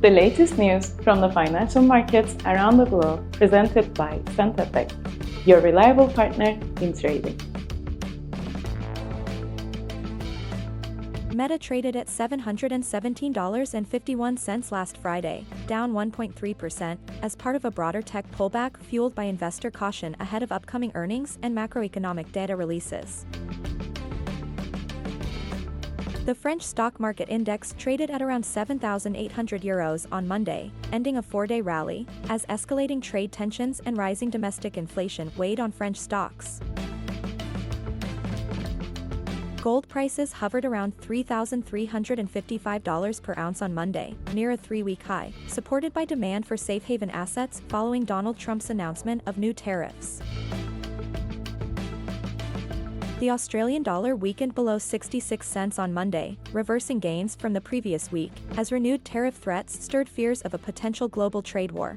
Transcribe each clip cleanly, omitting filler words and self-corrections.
The latest news from the financial markets around the globe presented by Centatech, your reliable partner in trading. Meta traded at $717.51 last Friday, down 1.3%, as part of a broader tech pullback fueled by investor caution ahead of upcoming earnings and macroeconomic data releases. The French stock market index traded at around €7,800 on Monday, ending a four-day rally, as escalating trade tensions and rising domestic inflation weighed on French stocks. Gold prices hovered around $3,355 per ounce on Monday, near a three-week high, supported by demand for safe haven assets following Donald Trump's announcement of new tariffs. The Australian dollar weakened below 66 cents on Monday, reversing gains from the previous week, as renewed tariff threats stirred fears of a potential global trade war.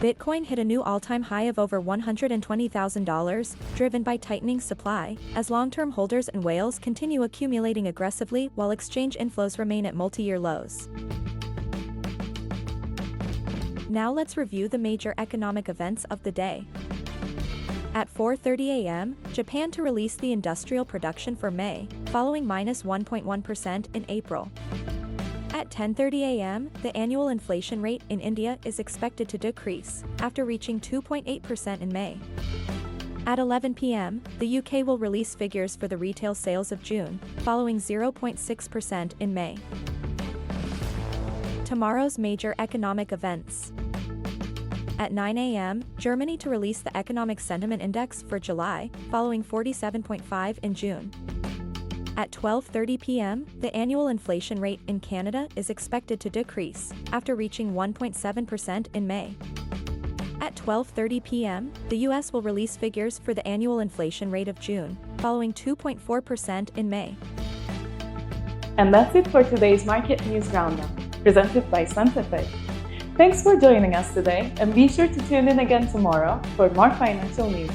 Bitcoin hit a new all-time high of over $120,000, driven by tightening supply, as long-term holders and whales continue accumulating aggressively while exchange inflows remain at multi-year lows. Now let's review the major economic events of the day. At 4:30 a.m., Japan to release the industrial production for May, following -1.1% in April. At 10:30 a.m., the annual inflation rate in India is expected to decrease, after reaching 2.8% in May. At 11 p.m., the UK will release figures for the retail sales of June, following 0.6% in May. Tomorrow's major economic events. At 9 a.m., Germany to release the Economic Sentiment Index for July, following 47.5 in June. At 12:30 p.m., the annual inflation rate in Canada is expected to decrease, after reaching 1.7% in May. At 12:30 p.m., the U.S. will release figures for the annual inflation rate of June, following 2.4% in May. And that's it for today's Market News Roundup, presented by Centatech. Thanks for joining us today, and be sure to tune in again tomorrow for more financial news.